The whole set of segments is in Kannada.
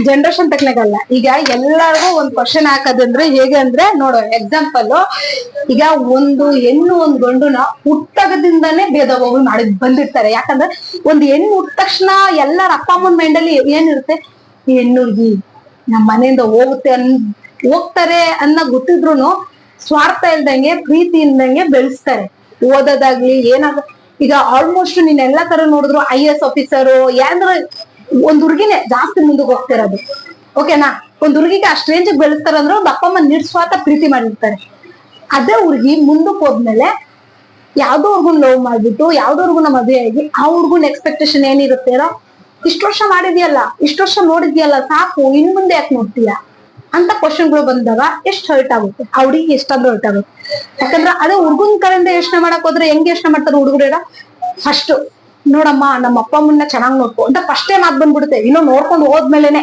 ಜನರೇಷನ್ ತಕ್ಕನಾಗಲ್ಲ. ಈಗ ಎಲ್ಲರಿಗೂ ಒಂದ್ ಕ್ವಶನ್ ಹಾಕೋದಂದ್ರೆ ಹೇಗೆ ಅಂದ್ರೆ ನೋಡೋ ಎಕ್ಸಾಂಪಲ್, ಈಗ ಒಂದು ಹೆಣ್ಣು ಒಂದ್ ಗಂಡುನ ಹುಟ್ಟಗದಿಂದಾನೇ ಭೇದ ಭಾವ ಮಾಡಿ ಬಂದಿರ್ತಾರೆ. ಯಾಕಂದ್ರೆ ಒಂದ್ ಹೆಣ್ಣು ಹುಟ್ಟ ತಕ್ಷಣ ಎಲ್ಲರ ಅಪ್ಪ ಅಮ್ಮನ ಮೈಂಡ್ ಅಲ್ಲಿ ಏನಿರುತ್ತೆ, ಈ ಹೆಣ್ಣುರ್ಗಿ ನಮ್ಮ ಮನೆಯಿಂದ ಹೋಗ್ತಾರೆ ಅನ್ನೋ ಗೊತ್ತಿದ್ರು ಸ್ವಾರ್ಥ ಇಲ್ದಂಗೆ ಪ್ರೀತಿ ಇಲ್ದಂಗೆ ಬೆಳೆಸ್ತಾರೆ. ಓದೋದಾಗ್ಲಿ ಏನಾದ್ರು, ಈಗ ಆಲ್ಮೋಸ್ಟ್ ನೀನ್ ಎಲ್ಲಾ ತರ ನೋಡಿದ್ರು IAS ಆಫೀಸರು ಯಾರಂದ್ರೆ ಒಂದ್ ಹುಡ್ಗಿನೇ ಜಾಸ್ತಿ ಮುಂದಕ್ಕೆ ಹೋಗ್ತಿರೋದು. ಓಕೆನಾ, ಒಂದ್ ಹುಡ್ಗಿಗೆ ಅಷ್ಟ್ ರೇಂಜ್ ಬೆಳೆಸ್ತಾರ ಅಂದ್ರೆ ಒಂದ್ ಅಪ್ಪ ಅಮ್ಮ ನಿಸ್ವಾರ್ಥ ಪ್ರೀತಿ ಮಾಡಿರ್ತಾರೆ. ಅದೇ ಹುಡ್ಗಿ ಮುಂದಕ್ಕೆ ಹೋದ್ಮೇಲೆ ಯಾವ್ದೋ ಹುಡ್ಗನ್ ಲವ್ ಮಾಡ್ಬಿಟ್ಟು ಯಾವ್ದೋ ಹುಡ್ಗನ ಮದುವೆ ಆಗಿ ಆ ಹುಡ್ಗನ್ ಎಕ್ಸ್ಪೆಕ್ಟೇಷನ್ ಏನಿರುತ್ತೆ, ಇಷ್ಟು ವರ್ಷ ಮಾಡಿದ್ಯಲ್ಲ, ಇಷ್ಟು ವರ್ಷ ನೋಡಿದ್ಯಲ್ಲ, ಸಾಕು, ಇನ್ ಮುಂದೆ ಯಾಕೆ ನೋಡ್ತೀಯ ಅಂತ ಕ್ವಶನ್ಗಳು ಬಂದಾಗ ಎಷ್ಟು ಹರ್ಟ್ ಆಗುತ್ತೆ, ಆ ಹುಡುಗಿ ಎಷ್ಟಾದ್ರೂ ಹರ್ಟ್ ಆಗುತ್ತೆ. ಯಾಕಂದ್ರೆ ಅದೇ ಹುಡ್ಗನ್ ಕಡೆಯಿಂದ ಯೋಚನೆ ಮಾಡಕ್ ಹೋದ್ರೆ ಹೆಂಗ್ ಯೋಚನೆ ಮಾಡ್ತಾರೆ ಹುಡುಗರ, ಫಸ್ಟ್ ನೋಡಮ್ಮ ನಮ್ಮ ಅಪ್ಪ ಅಮ್ಮನ್ನ ಚೆನ್ನಾಗ್ ನೋಡ್ಕೊ ಅಂತ ಫಸ್ಟೇ ಮಾತ್ ಬಂದ್ಬಿಡುತ್ತೆ. ಇನ್ನೂ ನೋಡ್ಕೊಂಡು ಹೋದ್ಮೇಲೆನೆ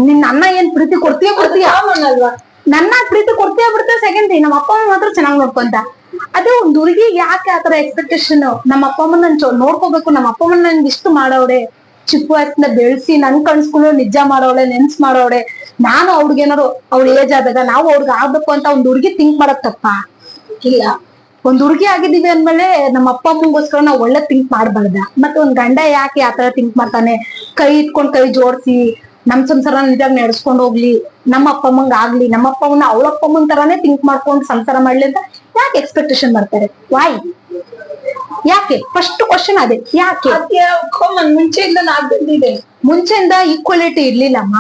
ನಿನ್ ಅನ್ನ ಏನ್ ಪ್ರೀತಿ ಕೊಡ್ತೀಯ ಅಲ್ವಾ, ನನ್ನ ಪ್ರೀತಿ ಕೊಡ್ತೀಯ ಬಿಡ್ತೀಯ ಸೆಕೆಂಡ್, ನಮ್ಮ ಅಪ್ಪ ಅಮ್ಮ ಮಾತ್ರ ಚೆನ್ನಾಗ್ ನೋಡ್ಕೊಂತ. ಅದೇ ಒಂದ್ ಹುಡುಗಿ ಯಾಕೆ ಆತರ ಎಕ್ಸ್ಪೆಕ್ಟೇಷನ್, ನಮ್ಮ ಅಪ್ಪ ಅಮ್ಮನ ನೋಡ್ಕೋಬೇಕು, ನಮ್ಮ ಅಪ್ಪ ಅಮ್ಮನ ನನ್ಗೆ ಇಷ್ಟು ಮಾಡೋಡೆ, ಚಿಕ್ಕ ವಯಸ್ಸಿನ ಬೆಳೆಸಿ ನನ್ ಕನ್ಸ್ಕೊಂಡು ನಿಜ ಮಾಡೋಳೆ, ನೆನ್ಸ್ ಮಾಡೋಳೆ, ನಾನು ಅವ್ರಿಗೇನಾರು ಅವ್ರ ಏಜ್ ಆದಾಗ ನಾವು ಅವ್ರಿಗೆ ಆಗ್ಬೇಕು ಅಂತ ಒಂದ್ ಹುಡುಗಿ ಥಿಂಕ್ ಮಾಡಕ್ ತಪ್ಪ ಇಲ್ಲ. ಒಂದ್ ಹುಡುಗಿ ಆಗಿದೀವಿ ಅಂದ್ಮೇಲೆ ನಮ್ಮ ಅಪ್ಪ ಅಮ್ಮಗೋಸ್ಕರ ನಾವು ಒಳ್ಳೆ ಥಿಂಕ್ ಮಾಡ್ಬಾರ್ದ. ಮತ್ತೆ ಒಂದ್ ಗಂಡ ಯಾಕೆ ಆತರ ಥಿಂಕ್ ಮಾಡ್ತಾನೆ, ಕೈ ಇಟ್ಕೊಂಡ್ ಕೈ ಜೋಡಿಸಿ ನಮ್ ಸಂಸಾರ ನಿಜಾಗ್ ನಡೆಸ್ಕೊಂಡ್ ಹೋಗ್ಲಿ, ನಮ್ಮ ಅಪ್ಪ ಅಮ್ಮಂಗ್ ಆಗ್ಲಿ, ನಮ್ಮ ಅಪ್ಪ ಅಮ್ಮನ ಅವಳ ಅಪ್ಪ ಅಮ್ಮನ್ ತರಾನೇ ಥಿಂಕ್ ಮಾಡ್ಕೊಂಡು ಸಂಸಾರ ಮಾಡ್ಲಿ ಅಂತ ಯಾಕೆ ಎಕ್ಸ್ಪೆಕ್ಟೇಷನ್ ಮಾಡ್ತಾರೆ? ವಾಯ್? ಯಾಕೆ? ಫಸ್ಟ್ ಕ್ವಶನ್ ಅದೇ, ಯಾಕೆ? ಮುಂಚೆಯಿಂದ ಈಕ್ವಾಲಿಟಿ ಇರ್ಲಿಲ್ಲಮ್ಮ.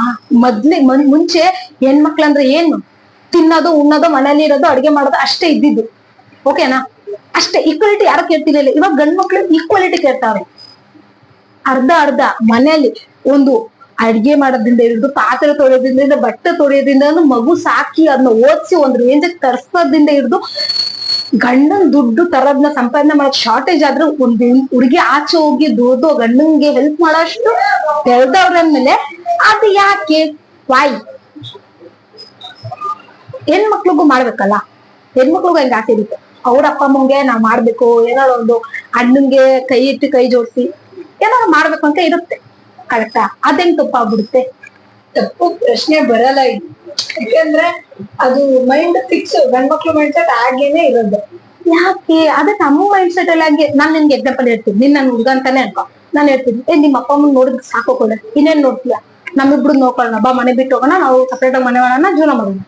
ಮುಂಚೆ ಹೆಣ್ಮಕ್ಳಂದ್ರೆ ಏನು, ತಿನ್ನೋದು ಉಣ್ಣೋದು ಮನೇಲಿ ಇರೋದು ಅಡ್ಗೆ ಮಾಡೋದು ಅಷ್ಟೇ ಇದ್ದಿದ್ದು. ಓಕೆನಾ, ಅಷ್ಟೇ. ಈಕ್ವಾಲಿಟಿ ಯಾರು ಕೇಳ್ತಿರ್ಲಿಲ್ಲ. ಇವಾಗ ಗಂಡ್ ಮಕ್ಳು ಈಕ್ವಾಲಿಟಿ ಕೇಳ್ತಾವ್ರೆ. ಅರ್ಧ ಮನೆಯಲ್ಲಿ ಒಂದು ಅಡ್ಗೆ ಮಾಡೋದ್ರಿಂದ ಹಿಡಿದು ಪಾತ್ರೆ ತೊಳೆಯೋದ್ರಿಂದ ಬಟ್ಟೆ ತೊಳೆಯೋದ್ರಿಂದ ಮಗು ಸಾಕಿ ಅದನ್ನ ಓದಿಸಿ ಒಂದ್ ರೇಂಜ್ ತರ್ಸೋದ್ರಿಂದ ಹಿಡಿದು ಗಂಡನ್ ದುಡ್ಡು ತರದ್ನ ಸಂಪಾದನೆ ಮಾಡೋದ್ ಶಾರ್ಟೇಜ್ ಆದ್ರೆ ಒಂದ್ ಹುಡುಗಿ ಆಚೆ ಹೋಗಿ ದುಡ್ದು ಗಂಡನ್ಗೆ ಹೆಲ್ಪ್ ಮಾಡೋಷ್ಟು ಬೆಳ್ದವ್ರ ಅಂದ್ಮೇಲೆ ಅದು ಯಾಕೆ? ವಾಯ್? ಹೆಣ್ಮಕ್ಳಿಗೂ ಮಾಡ್ಬೇಕಲ್ಲ, ಹೆಣ್ಮಕ್ಳಿಗೂ ಹೆಂಗ್ ಆಸೆ ಇರುತ್ತೆ, ಅವ್ರ ಅಪ್ಪ ಅಮ್ಮಂಗೆ ನಾವ್ ಮಾಡ್ಬೇಕು, ಏನಾದ್ರು ಒಂದು ಅಣ್ಣಂಗೆ ಕೈ ಇಟ್ಟು ಕೈ ಜೋಡಿಸಿ ಏನಾದ್ರು ಮಾಡ್ಬೇಕು ಅಂತ ಇರುತ್ತೆ. ಕರೆಕ್ಟಾ? ಅದೇನ್ ತಪ್ಪಾಗ್ಬಿಡುತ್ತೆ? ತಪ್ಪು ಪ್ರಶ್ನೆ ಬರಲ್ಲ ಇದು. ಯಾಕಂದ್ರೆ ಅದು ಮೈಂಡ್ ಫಿಕ್ಸ್, ಗಂಡ್ಮಕ್ಳು ಮೈಂಡ್ ಸೆಟ್ ಹಾಗೇನೆ ಇರೋದು. ಯಾಕೆ? ಅದೇ ನಮ್ಮ ಮೈಂಡ್ ಸೆಟ್ ಎಲ್ಲ ಹಂಗೆ. ನಾನ್ ನಿನ್ಗೆ ಎಕ್ಸಾಂಪಲ್ ಹೇಳ್ತೀನಿ, ನೀನ್ ನನ್ ಹುಡ್ಗ ಅಂತಾನೆ ಅನ್ಕೋ. ನಾನ್ ಹೇಳ್ತೀನಿ, ನಿಮ್ಮ ಅಪ್ಪ ಅಮ್ಮನ್ ನೋಡಿದ್ ಸಾಕು ಕೊಡ, ಇನ್ನೇನ್ ನೋಡ್ತೀಯ, ನಮ್ಮಿಬ್ರು ನೋಡ್ಕೊಳ್ಳೋಣ ಬಾ, ಮನೆ ಬಿಟ್ಟು ಹೋಗೋಣ, ನಾವು ಸಪ್ರೇಟ್ ಆಗಿ ಮನೆ ಮಾಡೋಣ, ಜೀವನ ಮಾಡೋಣ.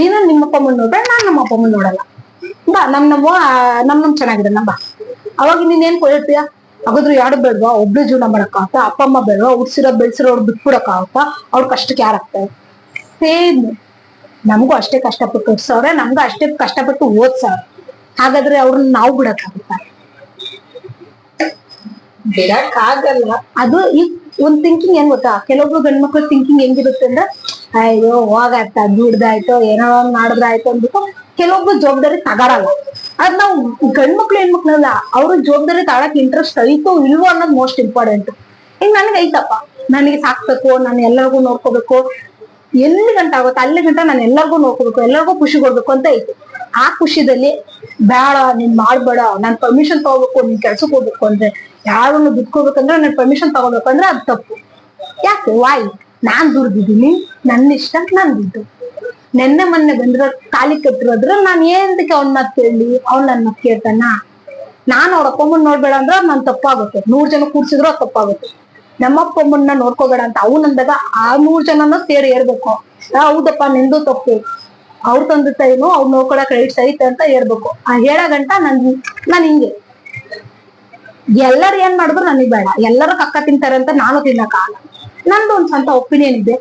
ನೀನು ನಿಮ್ಮ ಅಪ್ಪ ಅಮ್ಮನ್ ನೋಡ್ಬೇಡ, ನಾನ್ ನಮ್ಮ ಅಪ್ಪ ಅಮ್ಮನ್ ನೋಡಲ್ಲ ಬಾ, ನಮ್ ಚೆನ್ನಾಗಿರೋಣ ಬಾ. ಅವಾಗ ನೀನ್ ಏನ್ ಹೇಳ್ತೀಯ? ಹಾಗಾದ್ರೆ ಯಾರು ಬೇಡ್ವಾ, ಒಬ್ಳು ಜೀವನ ಮಾಡಕ್ಕಾಗತ್ತ? ಅಪ್ಪ ಅಮ್ಮ ಬೇಡ್ವಾ? ಉಡ್ಸಿರೋ ಬೆಳ್ಸಿರೋ ಅವ್ರು ಬಿಟ್ಬಿಡಕ್ಕಾಗತ್ತ? ಅವ್ರ ಕಷ್ಟಕ್ಕೆ ಯಾರು ಆಗ್ತಾರೆ? ಸೇಮ್ ನಮಗೂ ಅಷ್ಟೇ ಕಷ್ಟಪಟ್ಟು ಓದ್ಸವ್ರೆ, ನಮ್ಗೂ ಅಷ್ಟೇ ಕಷ್ಟಪಟ್ಟು ಓದ್ಸವ್ರೆ. ಹಾಗಾದ್ರೆ ಅವ್ರನ್ನ ನಾವು ಬಿಡಕ್ಕಾಗುತ್ತ? ಬಿಡಕ್ಕಾಗಲ್ಲ. ಅದು ಈಗ ಒಂದ್ ಥಿಂಕಿಂಗ್ ಏನ್ ಗೊತ್ತಾ, ಕೆಲವೊಬ್ರು ಗಂಡ್ಮಕ್ಳು ಥಿಂಕಿಂಗ್ ಹೆಂಗಿರುತ್ತೆ ಅಂದ್ರೆ, ಅಯ್ಯೋ ಹೋಗತ್ತ ದುಡ್ದಾಯ್ತೋ ಏನೋ ಮಾಡಿದ್ರಾಯ್ತು ಅಂದ್ಬಿಟ್ಟು ಕೆಲವೊಬ್ರು ಜವಾಬ್ದಾರಿ ತಗೊಳಲ್ಲ. ಅದ್ ನಾವು ಗಂಡ್ಮಕ್ಳು ಹೆಣ್ಮಕ್ಳಲ್ಲ, ಅವ್ರ ಜವಾಬ್ದಾರಿ ತಗೊಳಕ್ ಇಂಟ್ರೆಸ್ಟ್ ಐತೋ ಇಲ್ವೋ ಅನ್ನೋದು ಮೋಸ್ಟ್ ಇಂಪಾರ್ಟೆಂಟ್. ಈಗ ನನಗೆ ಐತಪ್ಪ, ನನಗೆ ಸಾಕ್ಬೇಕು, ನಾನು ಎಲ್ಲರಿಗೂ ನೋಡ್ಕೋಬೇಕು, ಎಲ್ಲಿ ಗಂಟ ಆಗುತ್ತೆ ಅಲ್ಲಿ ಗಂಟ ನಾನು ಎಲ್ಲರಿಗೂ ನೋಡ್ಕೋಬೇಕು, ಎಲ್ಲರಿಗೂ ಖುಷಿ ಕೊಡ್ಬೇಕು ಅಂತ ಐತಿ. ಆ ಖುಷಿದಲ್ಲಿ ಬೇಡ ನೀನ್ ಮಾಡ್ಬೇಡ, ನಾನ್ ಪರ್ಮಿಷನ್ ತಗೋಬೇಕು, ನೀನ್ ಕೆಲ್ಸಕ್ಕೆ ಹೋಗ್ಬೇಕು ಅಂದ್ರೆ, ಯಾರನ್ನು ಬಿಟ್ಕೋಬೇಕಂದ್ರೆ ನಾನು ಪರ್ಮಿಷನ್ ತಗೋಬೇಕು ಅಂದ್ರೆ ಅದು ತಪ್ಪು. ಯಾಕೆ? ವಾಯ್? ನಾನ್ ದುಡ್ದಿದ್ದೀನಿ, ನನ್ನ ಇಷ್ಟ, ನಾನ್ ದುಡ್ಡು. ನೆನ್ನೆ ಮೊನ್ನೆ ಬಂದಿರೋ ತಾಲಿ ಕಟ್ಟಿರೋದ್ರ ನಾನ್ ಏನಕ್ಕೆ ಅವ್ನ ಮಾತ್ ಕೇಳಿ, ಅವ್ನ್ ನನ್ ಮಾತ್ ಕೇಳ್ತಾನ? ನಾನ್ ಅವ್ರ ಅಪ್ಪ ಅಮ್ಮನ್ ನೋಡ್ಬೇಡ ಅಂದ್ರೆ ನನ್ ತಪ್ಪಾಗುತ್ತೆ. 100 ಜನ ಕೂಡ್ಸಿದ್ರು ಅದು ತಪ್ಪಾಗುತ್ತೆ. ನಮ್ಮಪ್ಪ ಅಮ್ಮನ್ನ ನೋಡ್ಕೋಬೇಡ ಅಂತ ಅವನಂದಾಗ ಆ 100 ಜನನ ಸೇರಿ ಹೇಳ್ಬೇಕು, ಹೌದಪ್ಪ ನಿಂದು ತಪ್ಪು, ಅವ್ರ ತಂದೆ ತಾಯಿನೂ ಅವ್ರು ನೋಡ್ಕೊಳಕ್ ರೈಟ್ಸ್ ಐತೆ ಅಂತ ಹೇಳ್ಬೇಕು. ಆ ಹೇಳೋ ಗಂಟ ನಾನ್ ಹಿಂಗೆ. ಎಲ್ಲರೂ ಏನ್ ಮಾಡಿದ್ರು ನನಗ್ ಬೇಡ, ಎಲ್ಲರೂ ಕಕ್ಕ ತಿಂತಾರೆ ಅಂತ ನಾನು ತಿನ್ನಕ್ಕಾಗಲ್ಲ. ನಂದು ಒಂದ್ ಸ್ವಂತ ಒಪಿನಿಯನ್ ಇದೆ.